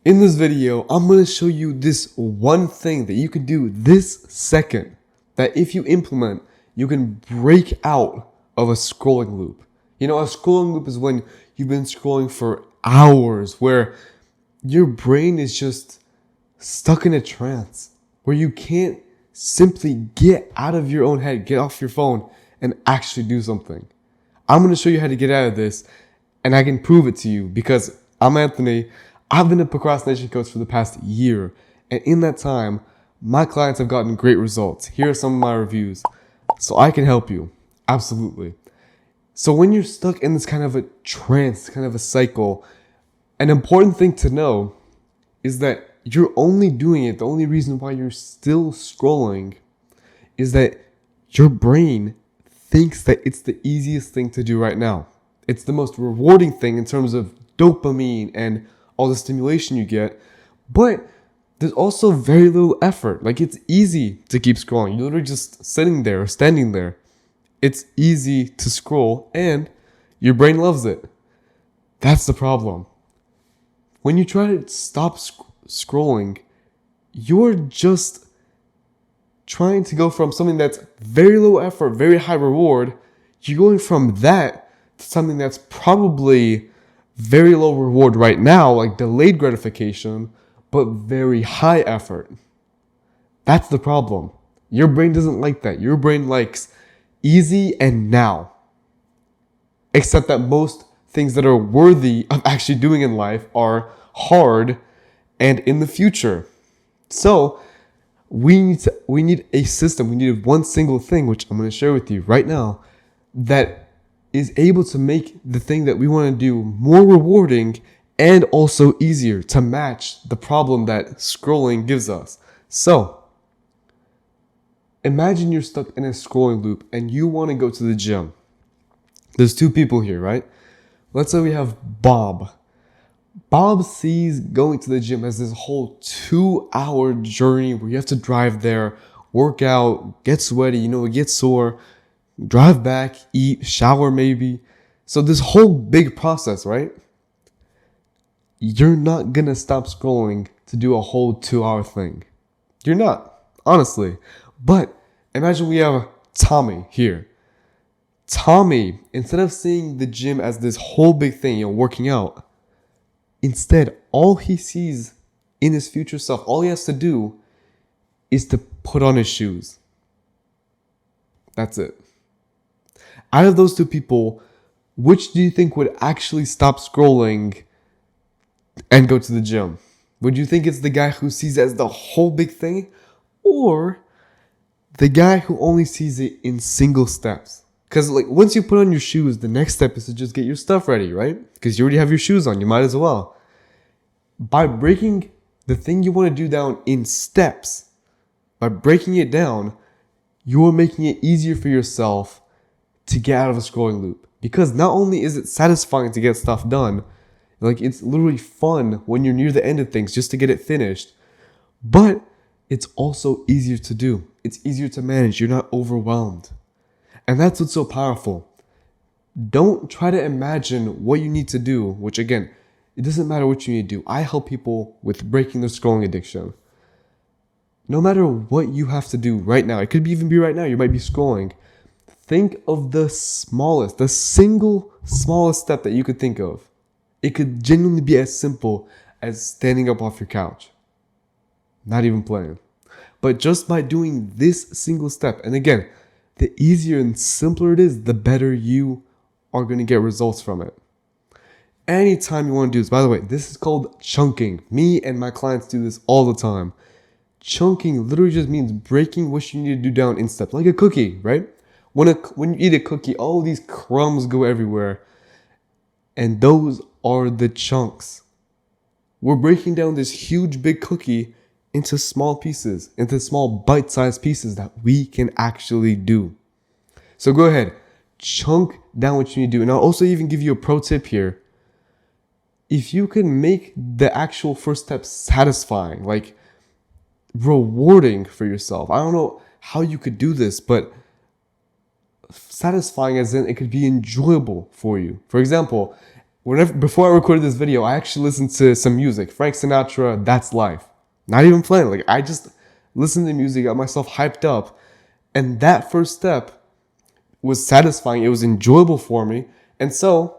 In this video, I'm going to show you this one thing that you can do this second that if you implement, you can break out of a scrolling loop. You know, a scrolling loop is when you've been scrolling for hours where your brain is just stuck in a trance where you can't simply get out of your own head, get off your phone and actually do something. I'm going to show you how to get out of this and I can prove it to you because I'm Anthony. I've been a procrastination coach for the past year, and in that time, my clients have gotten great results. Here are some of my reviews, so I can help you. Absolutely. So when you're stuck in this kind of a trance, kind of a cycle, an important thing to know is that you're only doing it, the only reason why you're still scrolling is that your brain thinks that it's the easiest thing to do right now. It's the most rewarding thing in terms of dopamine and all the stimulation you get, but there's also very little effort. Like, it's easy to keep scrolling. You're literally just sitting there or standing there. It's easy to scroll and your brain loves it. That's the problem. When you try to stop scrolling, you're just trying to go from something that's very low effort, very high reward. You're going from that to something that's probably very low reward right now, like delayed gratification, but very high effort. That's the problem. Your brain doesn't like that. Your brain likes easy and now. Except that most things that are worthy of actually doing in life are hard and in the future. So we need a system. We need one single thing, which I'm going to share with you right now, that is able to make the thing that we want to do more rewarding and also easier to match the problem that scrolling gives us. So imagine you're stuck in a scrolling loop and you want to go to the gym. There's two people here, right? Let's say we have Bob. Bob sees going to the gym as this whole 2-hour journey where you have to drive there, work out, get sweaty, get sore, drive back, eat, shower maybe. So this whole big process, right? You're not gonna stop scrolling to do a whole 2-hour thing. You're not, honestly. But imagine we have Tommy here. Tommy, instead of seeing the gym as this whole big thing, working out, instead, all he sees in his future self, all he has to do is to put on his shoes. That's it. Out of those two people, which do you think would actually stop scrolling and go to the gym? Would you think it's the guy who sees it as the whole big thing? Or the guy who only sees it in single steps? Because once you put on your shoes, the next step is to just get your stuff ready, right? Because you already have your shoes on, you might as well. By breaking the thing you want to do down in steps, by breaking it down, you're making it easier for yourself to get out of a scrolling loop. Because not only is it satisfying to get stuff done, it's literally fun when you're near the end of things just to get it finished, but it's also easier to do. It's easier to manage. You're not overwhelmed. And that's what's so powerful. Don't try to imagine what you need to do, which again, it doesn't matter what you need to do. I help people with breaking their scrolling addiction. No matter what you have to do right now, it could even be right now, you might be scrolling. Think of the single smallest step that you could think of. It could genuinely be as simple as standing up off your couch. Not even playing. But just by doing this single step, and again, the easier and simpler it is, the better you are going to get results from it. Anytime you want to do this, by the way, this is called chunking. Me and my clients do this all the time. Chunking literally just means breaking what you need to do down in steps, like a cookie, right? When you eat a cookie, all these crumbs go everywhere. And those are the chunks. We're breaking down this huge big cookie into small pieces, into small bite-sized pieces that we can actually do. So go ahead, chunk down what you need to do. And I'll also even give you a pro tip here. If you can make the actual first step satisfying, rewarding for yourself. I don't know how you could do this, but satisfying as in it could be enjoyable for you. For example, whenever before I recorded this video, I actually listened to some music. Frank Sinatra, That's Life. Not even playing. Like, I just listened to music, got myself hyped up. And that first step was satisfying. It was enjoyable for me. And so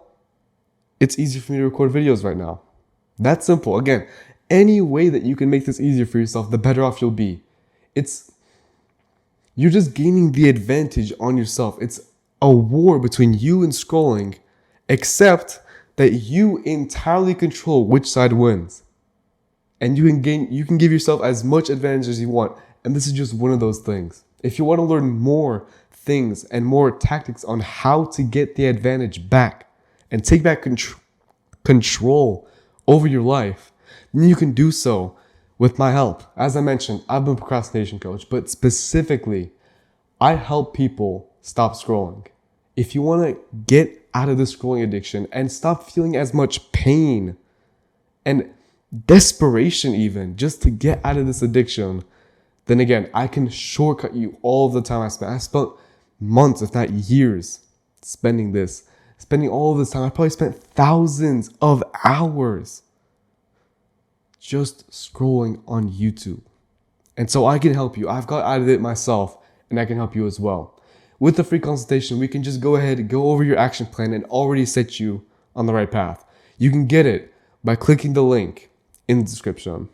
it's easy for me to record videos right now. That's simple. Again, any way that you can make this easier for yourself, the better off you'll be. You're just gaining the advantage on yourself. It's a war between you and scrolling, except that you entirely control which side wins. And you can give yourself as much advantage as you want. And this is just one of those things. If you want to learn more things and more tactics on how to get the advantage back and take back control over your life, then you can do so with my help. As I mentioned, I'm a procrastination coach, but specifically, I help people stop scrolling. If you want to get out of the scrolling addiction and stop feeling as much pain and desperation even just to get out of this addiction, then again, I can shortcut you all of the time I spent. I spent months, if not years, spending all of this time. I probably spent thousands of hours just scrolling on YouTube. And so I can help you. I've got out of it myself, and I can help you as well. With the free consultation, we can just go ahead and go over your action plan and already set you on the right path. You can get it by clicking the link in the description.